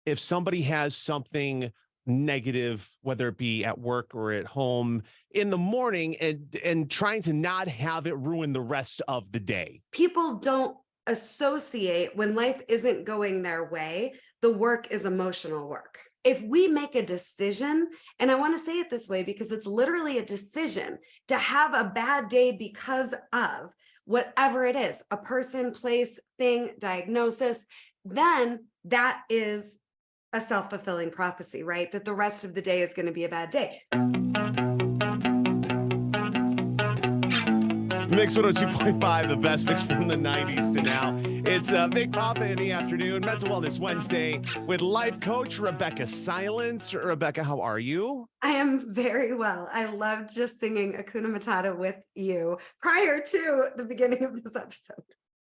if somebody has something negative, whether it be at work or at home in the morning, and trying to not have it ruin the rest of the day. People don't associate when life isn't going their way, the work is emotional work. If we make a decision, and I want to say it this way because it's literally a decision to have a bad day because of whatever it is, a person, place, thing, diagnosis, then that is a self-fulfilling prophecy, right? That the rest of the day is going to be a bad day. Mix 102.5, the best mix from the 90s to now. It's Big Poppa in the afternoon, Mental Wellness Wednesday with life coach Rebeccah Silence. Rebeccah, how are you? I am very well. I loved just singing Akuna Matata with you prior to the beginning of this episode.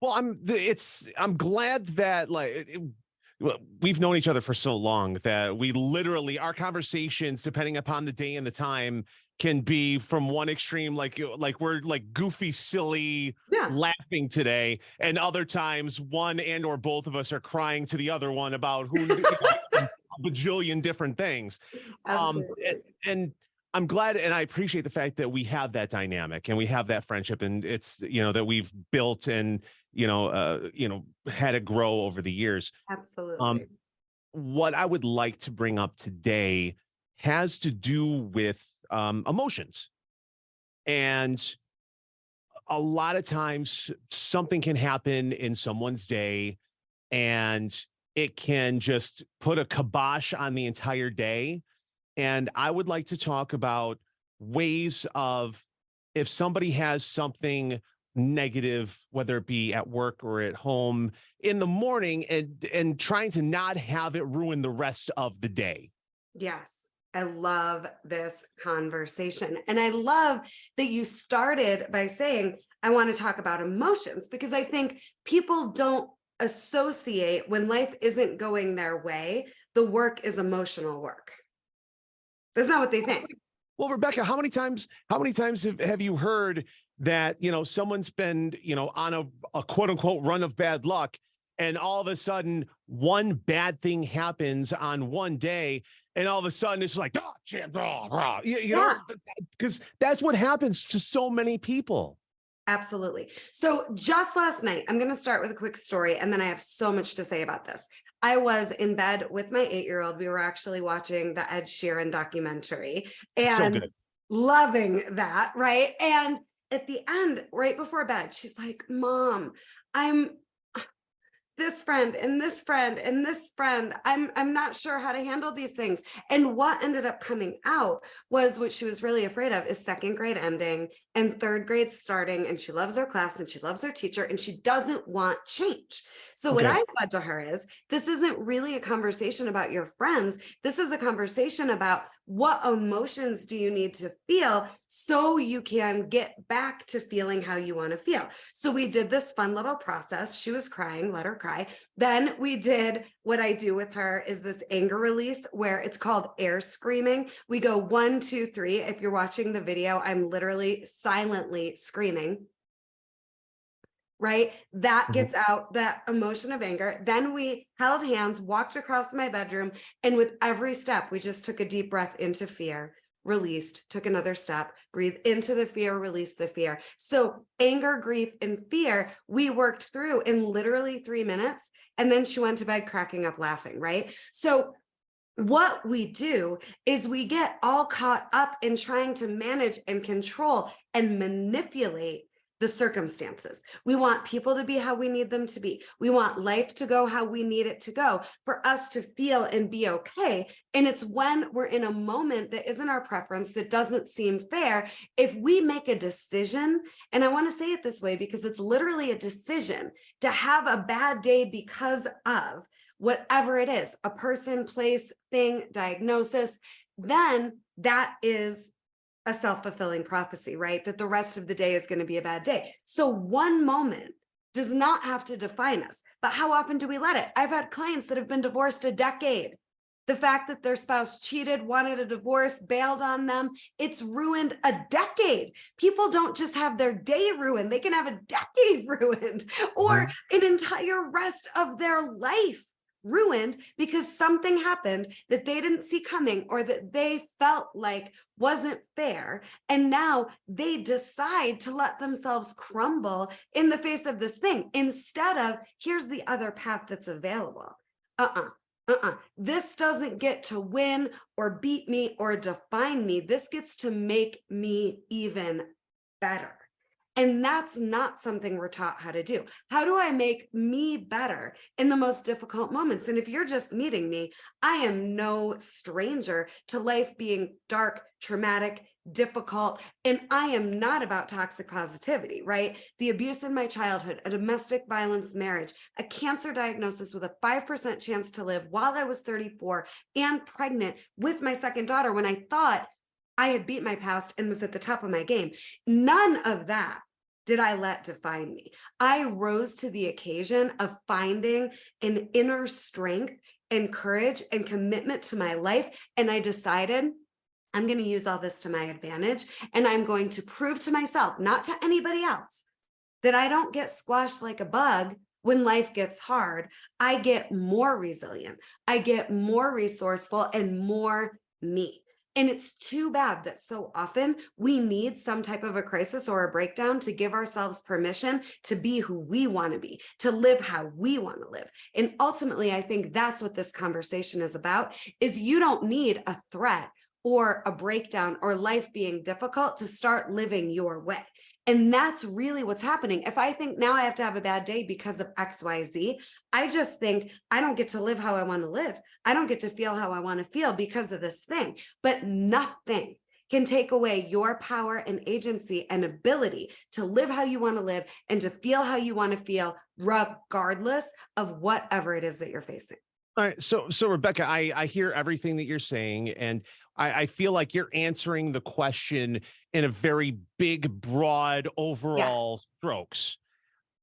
Well, I'm glad that well, we've known each other for so long that we literally, our conversations, depending upon the day and the time, can be from one extreme, like we're like goofy, silly, Yeah, laughing today, and other times one and or both of us are crying to the other one about who a bajillion different things. absolutely. And I'm glad, and I appreciate the fact that we have that dynamic and we have that friendship, and it's that we've built and had it grow over the years. Um, Absolutely. what I would like to bring up today has to do with emotions. And a lot of times something can happen in someone's day and it can just put a kibosh on the entire day. And I would like to talk about ways of, if somebody has something negative, whether it be at work or at home in the morning, and trying to not have it ruin the rest of the day. Yes. I love this conversation. And I love that you started by saying, I want to talk about emotions, because I think people don't associate when life isn't going their way, the work is emotional work. That's not what they think. Well, Rebeccah, how many times have you heard that, someone's been, on a quote unquote run of bad luck, and all of a sudden one bad thing happens on one day, and all of a sudden it's like, oh, shit, rah, rah. Yeah. Because that's what happens to so many people. Absolutely. So just last night, I'm going to start with a quick story, and then I have so much to say about this. I was in bed with my 8-year-old. We were actually watching the Ed Sheeran documentary So and good. loving that, right? And at the end, right before bed, she's like, Mom, I'm this friend and this friend and this friend. I'm not sure how to handle these things. And what ended up coming out was, what she was really afraid of is second grade ending and third grade starting, and she loves her class and she loves her teacher and she doesn't want change. So what Okay. I said to her is, this isn't really a conversation about your friends. This is a conversation about what emotions do you need to feel so you can get back to feeling how you want to feel. So we did this fun little process. She was crying, let her cry. Then we did what I do with her is this anger release, where it's called air screaming. We go 1, 2, 3. If you're watching the video, I'm literally silently screaming. Right? That Mhm. gets out that emotion of anger. Then we held hands, walked across my bedroom, and with every step, we just took a deep breath into fear, released, took another step, breathe into the fear, release the fear. So anger, grief, and fear, we worked through in literally 3 minutes. And then she went to bed cracking up laughing, right? So what we do is we get all caught up in trying to manage and control and manipulate the circumstances. We want people to be how we need them to be. We want life to go how we need it to go for us to feel and be okay. And it's when we're in a moment that isn't our preference, that doesn't seem fair. If we make a decision, and I want to say it this way because it's literally a decision to have a bad day because of whatever it is, a person, place, thing, diagnosis, then that is a self-fulfilling prophecy, right? That the rest of the day is going to be a bad day. So one moment does not have to define us, but how often do we let it? I've had clients that have been divorced a decade. The fact that their spouse cheated, wanted a divorce, bailed on them, it's ruined a decade. People don't just have their day ruined, they can have a decade ruined or an entire rest of their life ruined because something happened that they didn't see coming or that they felt like wasn't fair. And now they decide to let themselves crumble in the face of this thing instead of here's the other path that's available. This doesn't get to win or beat me or define me. This gets to make me even better. And that's not something we're taught how to do. How do I make me better in the most difficult moments? And if you're just meeting me, I am no stranger to life being dark, traumatic, difficult, and I am not about toxic positivity, right? The abuse in my childhood, a domestic violence marriage, a cancer diagnosis with a 5% chance to live while I was 34 and pregnant with my second daughter when I thought I had beat my past and was at the top of my game. None of that did I let define me. I rose to the occasion of finding an inner strength and courage and commitment to my life. And I decided I'm going to use all this to my advantage. And I'm going to prove to myself, not to anybody else, that I don't get squashed like a bug when life gets hard. I get more resilient. I get more resourceful and more me. And it's too bad that so often we need some type of a crisis or a breakdown to give ourselves permission to be who we want to be, to live how we want to live. And ultimately, I think that's what this conversation is about, is you don't need a threat or a breakdown or life being difficult to start living your way. And that's really what's happening. If I think now I have to have a bad day because of XYZ, I just think I don't get to live how I want to live. I don't get to feel how I want to feel because of this thing. But nothing can take away your power and agency and ability to live how you want to live and to feel how you want to feel, regardless of whatever it is that you're facing. All right. So Rebeccah, I hear everything that you're saying, and I feel like you're answering the question in a very big, broad, overall strokes.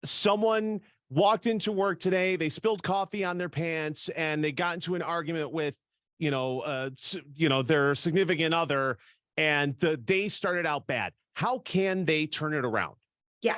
Someone walked into work today, they spilled coffee on their pants, and they got into an argument with, their significant other, and the day started out bad. How can they turn it around? Yeah.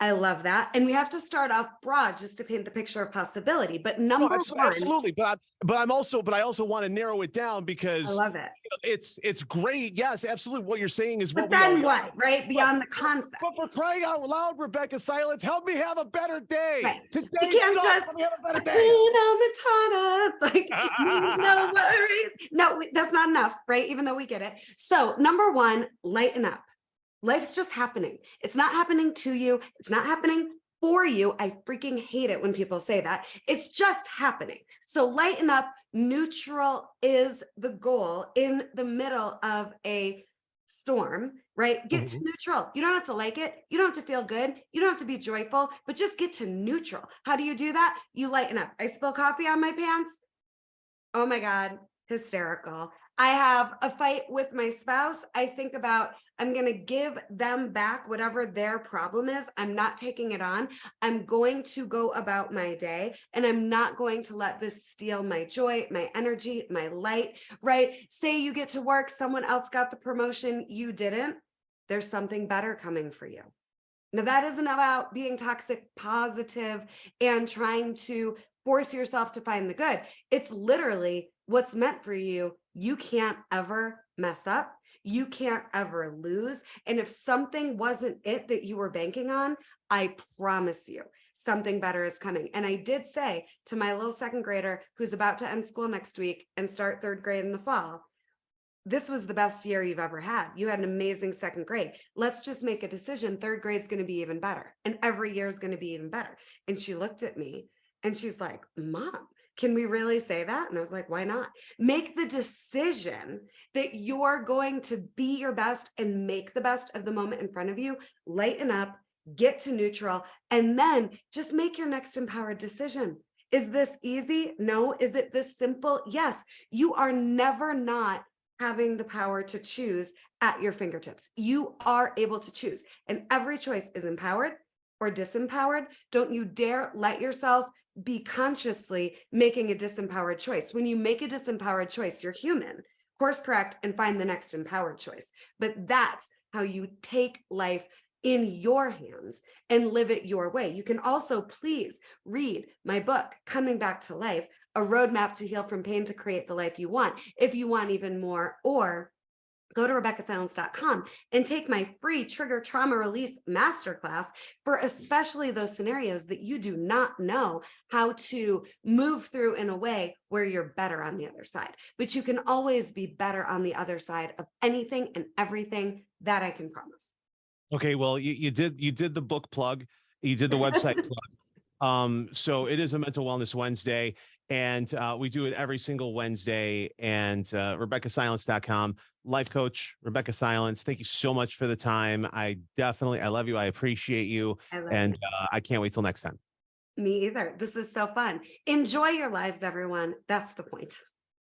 I love that. And we have to start off broad just to paint the picture of possibility. But number one, absolutely. But I also want to narrow it down because I love it. It's great. Yes, absolutely. What you're saying is what but then what, right? Beyond the concept. But for crying out loud, Rebeccah Silence, help me have a better day. Right. Today you can't sucks. just Help me have a better day. on the tonic, like no worries. No, that's not enough, right? Even though we get it. So number one, lighten up. Life's just happening. It's not happening to you. It's not happening for you. I freaking hate it when people say that. It's just happening. So lighten up. Neutral is the goal in the middle of a storm, right? Get to neutral. You don't have to like it. You don't have to feel good. You don't have to be joyful, but just get to neutral. How do you do that? You lighten up. I spill coffee on my pants. Oh my God. Hysterical. I have a fight with my spouse. I think about, I'm going to give them back whatever their problem is. I'm not taking it on. I'm going to go about my day, and I'm not going to let this steal my joy, my energy, my light, right? Say you get to work, someone else got the promotion, you didn't. There's something better coming for you. Now, that isn't about being toxic positive and trying to force yourself to find the good. It's literally what's meant for you. You can't ever mess up. You can't ever lose. And if something wasn't it that you were banking on, I promise you something better is coming. And I did say to my little second grader who's about to end school next week and start third grade in the fall, this was the best year you've ever had. You had an amazing second grade. Let's just make a decision. Third grade's going to be even better. And every year is going to be even better. And she looked at me and she's like, Mom, can we really say that? And I was like, why not? Make the decision that you're going to be your best and make the best of the moment in front of you. Lighten up, get to neutral, and then just make your next empowered decision. Is this easy? No. Is it this simple? Yes. You are never not having the power to choose at your fingertips. You are able to choose, and every choice is empowered or disempowered. Don't you dare let yourself be consciously making a disempowered choice. When you make a disempowered choice, you're human. Course correct and find the next empowered choice. But that's how you take life in your hands and live it your way. You can also please read my book, Coming Back to Life. a roadmap to heal from pain to create the life you want. If you want even more, or go to RebeccahSilence.com and take my free Trigger Trauma Release Masterclass for especially those scenarios that you do not know how to move through in a way where you're better on the other side. But you can always be better on the other side of anything and everything, that I can promise. Okay, well, you did the book plug, you did the website plug. So it is a Mental Wellness Wednesday, and we do it every single Wednesday. And RebeccahSilence.com, life coach Rebeccah Silence. Thank you so much for the time. I love you. I appreciate you, I love and you. I can't wait till next time. Me either. This is so fun. Enjoy your lives, everyone. That's the point.